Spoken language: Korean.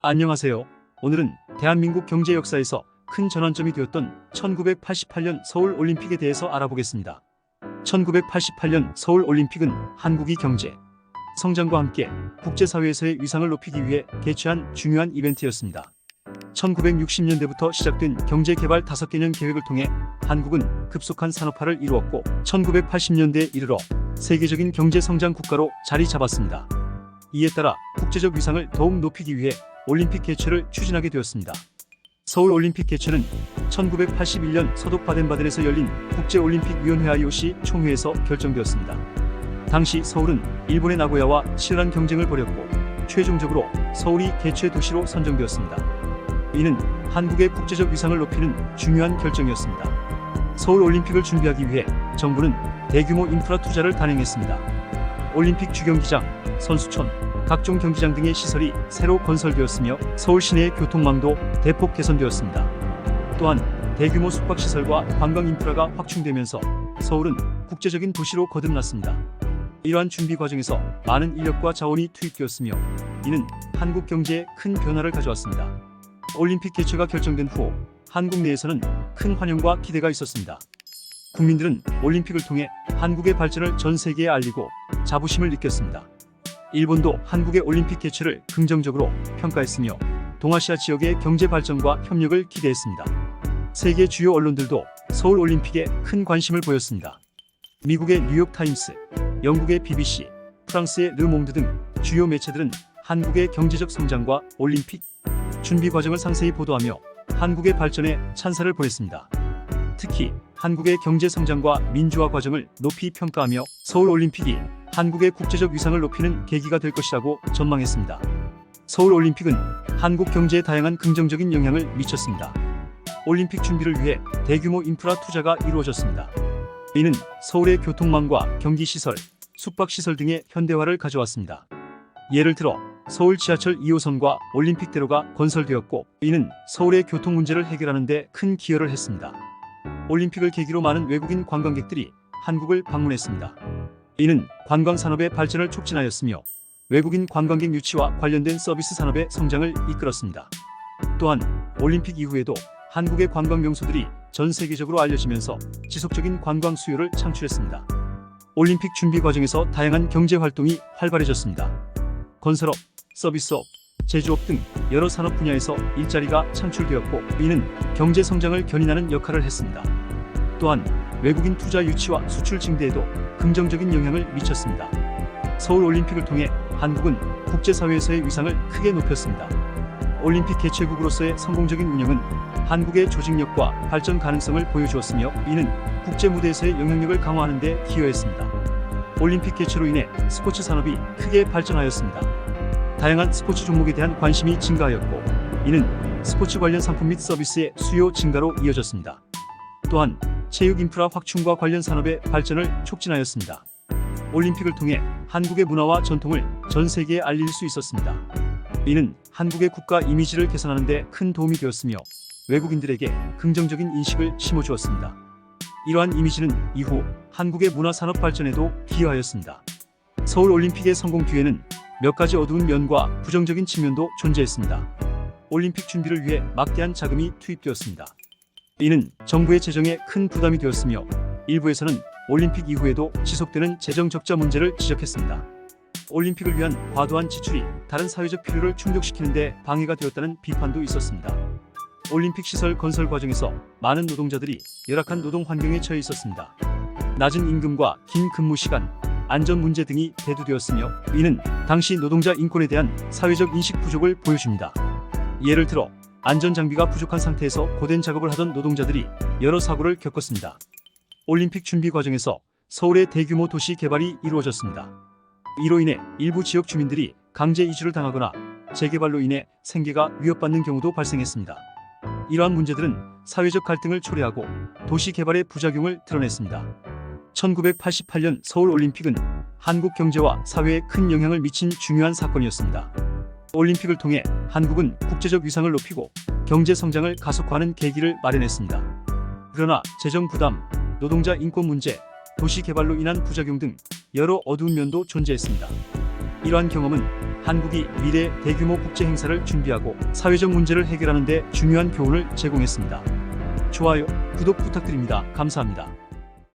안녕하세요. 오늘은 대한민국 경제 역사에서 큰 전환점이 되었던 1988년 서울올림픽에 대해서 알아보겠습니다. 1988년 서울올림픽은 한국이 경제 성장과 함께 국제사회에서의 위상을 높이기 위해 개최한 중요한 이벤트였습니다. 1960년대부터 시작된 경제개발 5개년 계획을 통해 한국은 급속한 산업화를 이루었고 1980년대에 이르러 세계적인 경제성장 국가로 자리 잡았습니다. 이에 따라 국제적 위상을 더욱 높이기 위해 올림픽 개최를 추진하게 되었습니다. 서울올림픽 개최는 1981년 서독 바덴바덴에서 열린 국제올림픽위원회 IOC 총회에서 결정되었습니다. 당시 서울은 일본의 나고야와 치열한 경쟁을 벌였고 최종적으로 서울이 개최 도시로 선정되었습니다. 이는 한국의 국제적 위상을 높이는 중요한 결정이었습니다. 서울올림픽을 준비하기 위해 정부는 대규모 인프라 투자를 단행했습니다. 올림픽 주경기장, 선수촌, 각종 경기장 등의 시설이 새로 건설되었으며 서울 시내의 교통망도 대폭 개선되었습니다. 또한 대규모 숙박시설과 관광 인프라가 확충되면서 서울은 국제적인 도시로 거듭났습니다. 이러한 준비 과정에서 많은 인력과 자원이 투입되었으며 이는 한국 경제에 큰 변화를 가져왔습니다. 올림픽 개최가 결정된 후 한국 내에서는 큰 환영과 기대가 있었습니다. 국민들은 올림픽을 통해 한국의 발전을 전 세계에 알리고 자부심을 느꼈습니다. 일본도 한국의 올림픽 개최를 긍정적으로 평가했으며 동아시아 지역의 경제 발전과 협력을 기대했습니다. 세계 주요 언론들도 서울올림픽에 큰 관심을 보였습니다. 미국의 뉴욕타임스, 영국의 BBC, 프랑스의 르몽드 등 주요 매체들은 한국의 경제적 성장과 올림픽 준비 과정을 상세히 보도하며 한국의 발전에 찬사를 보냈습니다. 특히 한국의 경제 성장과 민주화 과정을 높이 평가하며 서울올림픽이 한국의 국제적 위상을 높이는 계기가 될 것이라고 전망했습니다. 서울올림픽은 한국 경제에 다양한 긍정적인 영향을 미쳤습니다. 올림픽 준비를 위해 대규모 인프라 투자가 이루어졌습니다. 이는 서울의 교통망과 경기시설, 숙박시설 등의 현대화를 가져왔습니다. 예를 들어 서울 지하철 2호선과 올림픽대로가 건설되었고 이는 서울의 교통 문제를 해결하는 데 큰 기여를 했습니다. 올림픽을 계기로 많은 외국인 관광객들이 한국을 방문했습니다. 이는 관광산업의 발전을 촉진하였으며 외국인 관광객 유치와 관련된 서비스 산업의 성장을 이끌었습니다. 또한 올림픽 이후에도 한국의 관광 명소들이 전 세계적으로 알려지면서 지속적인 관광 수요를 창출했습니다. 올림픽 준비 과정에서 다양한 경제 활동이 활발해졌습니다. 건설업, 서비스업, 제조업 등 여러 산업 분야에서 일자리가 창출되었고 이는 경제 성장을 견인하는 역할을 했습니다. 또한 외국인 투자 유치와 수출 증대에도 긍정적인 영향을 미쳤습니다. 서울올림픽을 통해 한국은 국제사회에서의 위상을 크게 높였습니다. 올림픽 개최국으로서의 성공적인 운영은 한국의 조직력과 발전 가능성을 보여주었으며 이는 국제무대에서의 영향력을 강화하는 데 기여했습니다. 올림픽 개최로 인해 스포츠 산업이 크게 발전하였습니다. 다양한 스포츠 종목에 대한 관심이 증가하였고 이는 스포츠 관련 상품 및 서비스의 수요 증가로 이어졌습니다. 또한 체육 인프라 확충과 관련 산업의 발전을 촉진하였습니다. 올림픽을 통해 한국의 문화와 전통을 전 세계에 알릴 수 있었습니다. 이는 한국의 국가 이미지를 개선하는 데 큰 도움이 되었으며 외국인들에게 긍정적인 인식을 심어주었습니다. 이러한 이미지는 이후 한국의 문화산업 발전에도 기여하였습니다. 서울올림픽의 성공 뒤에는 몇 가지 어두운 면과 부정적인 측면도 존재했습니다. 올림픽 준비를 위해 막대한 자금이 투입되었습니다. 이는 정부의 재정에 큰 부담이 되었으며 일부에서는 올림픽 이후에도 지속되는 재정 적자 문제를 지적했습니다. 올림픽을 위한 과도한 지출이 다른 사회적 필요를 충족시키는 데 방해가 되었다는 비판도 있었습니다. 올림픽 시설 건설 과정에서 많은 노동자들이 열악한 노동 환경에 처해 있었습니다. 낮은 임금과 긴 근무 시간, 안전 문제 등이 대두되었으며 이는 당시 노동자 인권에 대한 사회적 인식 부족을 보여줍니다. 예를 들어 안전장비가 부족한 상태에서 고된 작업을 하던 노동자들이 여러 사고를 겪었습니다. 올림픽 준비 과정에서 서울의 대규모 도시 개발이 이루어졌습니다. 이로 인해 일부 지역 주민들이 강제 이주를 당하거나 재개발로 인해 생계가 위협받는 경우도 발생했습니다. 이러한 문제들은 사회적 갈등을 초래하고 도시 개발의 부작용을 드러냈습니다. 1988년 서울올림픽은 한국 경제와 사회에 큰 영향을 미친 중요한 사건이었습니다. 올림픽을 통해 한국은 국제적 위상을 높이고 경제 성장을 가속화하는 계기를 마련했습니다. 그러나 재정 부담, 노동자 인권 문제, 도시 개발로 인한 부작용 등 여러 어두운 면도 존재했습니다. 이러한 경험은 한국이 미래 대규모 국제 행사를 준비하고 사회적 문제를 해결하는 데 중요한 교훈을 제공했습니다. 좋아요, 구독 부탁드립니다. 감사합니다.